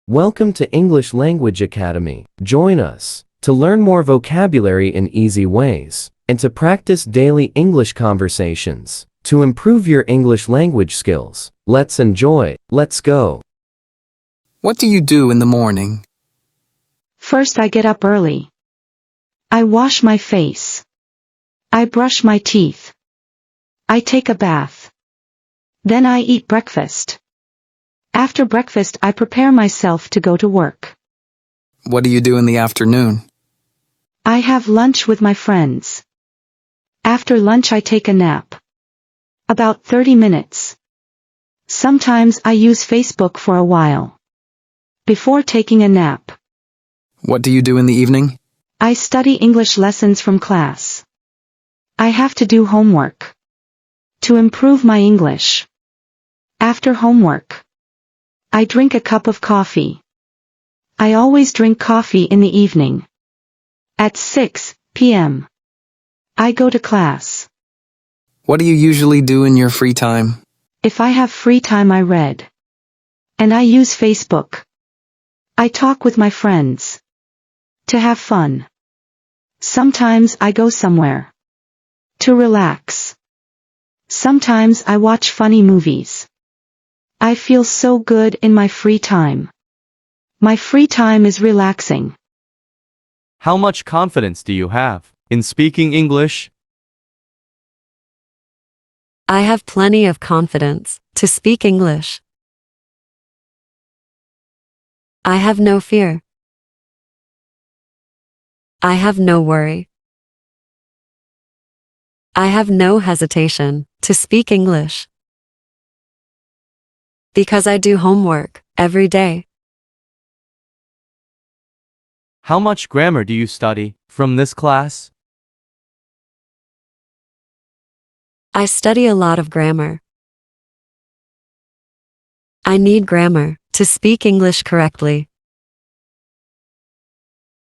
Welcome to English Language Academy. Join us to learn more vocabulary in easy ways and to practice daily English conversations to improve your English language skills. Let's enjoy. Let's go. What do you do in the morning? First, I get up early. I wash my face. I brush my teeth. I take a bath. Then I eat breakfast. After breakfast, I prepare myself to go to work. What do you do in the afternoon? I have lunch with my friends. After lunch, I take a nap. About 30 minutes. Sometimes I use Facebook for a while. Before taking a nap. What do you do in the evening? I study English lessons from class. I have to do homework. To improve my English. After homework, I drink a cup of coffee. I always drink coffee in the evening. At 6 p.m. I go to class. What do you usually do in your free time? If I have free time, I read. And I use Facebook. I talk with my friends. To have fun. Sometimes I go somewhere. To relax. Sometimes I watch funny movies. I feel so good in my free time. My free time is relaxing. How much confidence do you have in speaking English? I have plenty of confidence to speak English. I have no fear. I have no worry. I have no hesitation to speak English. Because I do homework every day. How much grammar do you study from this class? I study a lot of grammar. I need grammar to speak English correctly.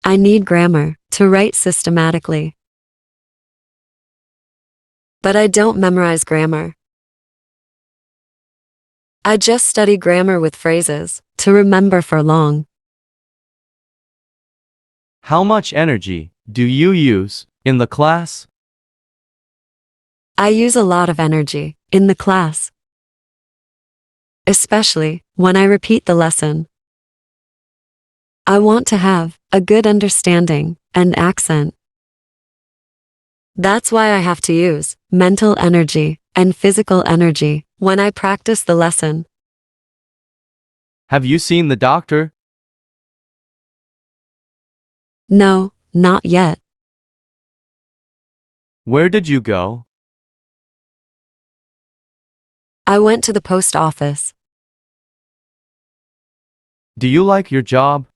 I need grammar to write systematically. But I don't memorize grammar. I just study grammar with phrases to remember for long. How much energy do you use in the class? I use a lot of energy in the class. Especially when I repeat the lesson. I want to have a good understanding and accent. That's why I have to use mental energy and physical energy when I practice the lesson. Have you seen the doctor? No, not yet. Where did you go? I went to the post office. Do you like your job?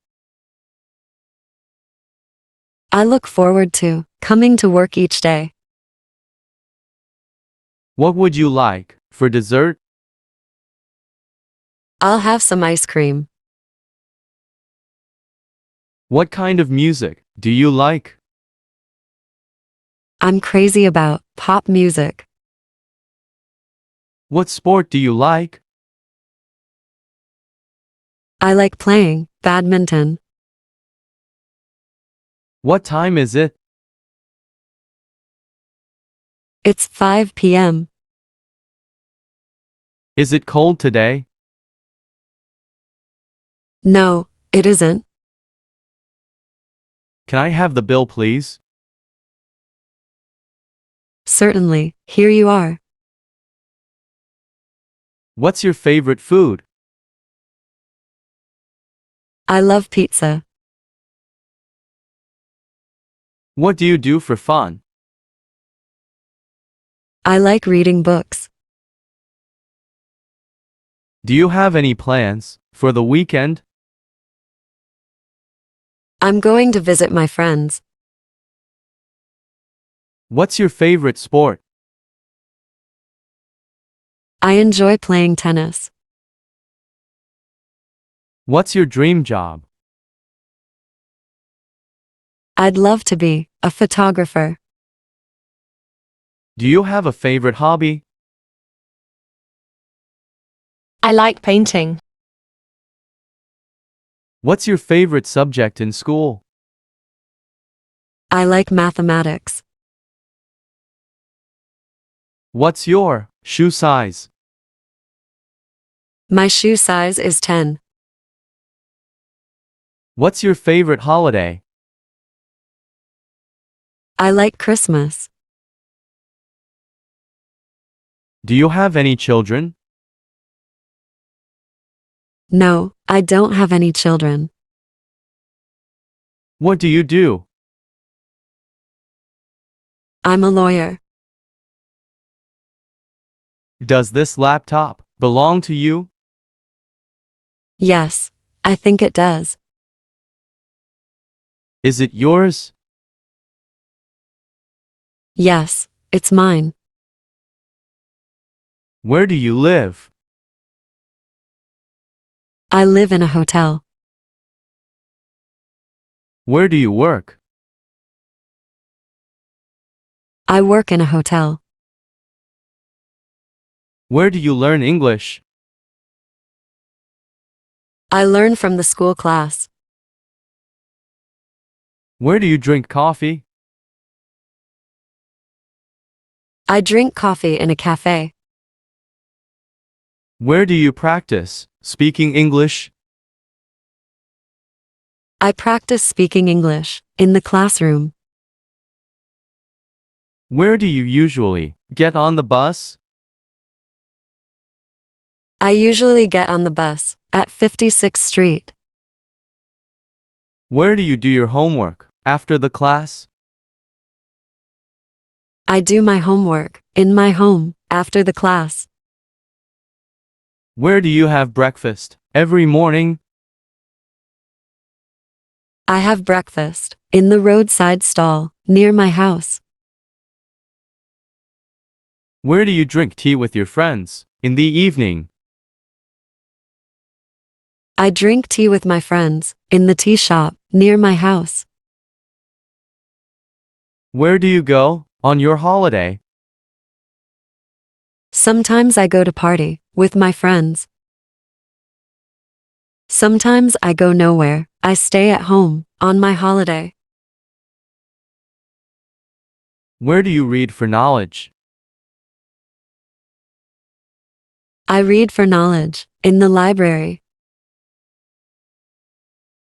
I look forward to coming to work each day. What would you like for dessert? I'll have some ice cream. What kind of music do you like? I'm crazy about pop music. What sport do you like? I like playing badminton. What time is it? It's 5 p.m. Is it cold today? No, it isn't. Can I have the bill, please? Certainly, here you are. What's your favorite food? I love pizza. What do you do for fun? I like reading books. Do you have any plans for the weekend? I'm going to visit my friends. What's your favorite sport? I enjoy playing tennis. What's your dream job? I'd love to be a photographer. Do you have a favorite hobby? I like painting. What's your favorite subject in school? I like mathematics. What's your shoe size? My shoe size is 10. What's your favorite holiday? I like Christmas. Do you have any children? No, I don't have any children. What do you do? I'm a lawyer. Does this laptop belong to you? Yes, I think it does. Is it yours? Yes, it's mine. Where do you live? I live in a hotel. Where do you work? I work in a hotel. Where do you learn English? I learn from the school class. Where do you drink coffee? I drink coffee in a cafe. Where do you practice speaking English? I practice speaking English in the classroom. Where do you usually get on the bus? I usually get on the bus at 56th Street. Where do you do your homework after the class? I do my homework in my home after the class. Where do you have breakfast every morning? I have breakfast in the roadside stall near my house. Where do you drink tea with your friends in the evening? I drink tea with my friends in the tea shop near my house. Where do you go on your holiday? Sometimes I go to party with my friends. Sometimes I go nowhere. I stay at home on my holiday. Where do you read for knowledge? I read for knowledge in the library.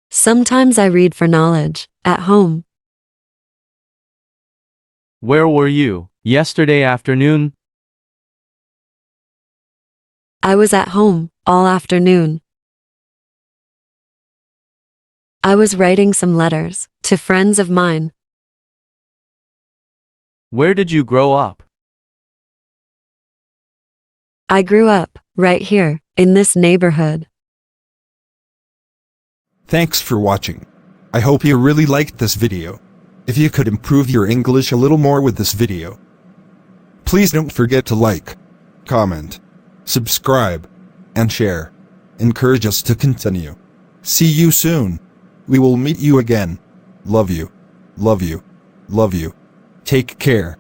Sometimes I read for knowledge at home. Where were you yesterday afternoon? I was at home all afternoon. I was writing some letters to friends of mine. Where did you grow up? I grew up right here in this neighborhood. Thanks for watching. I hope you really liked this video. If you could improve your English a little more with this video, please don't forget to like, comment, subscribe, and share. Encourage us to continue. See you soon. We will meet you again. Love you. Love you. Love you. Take care.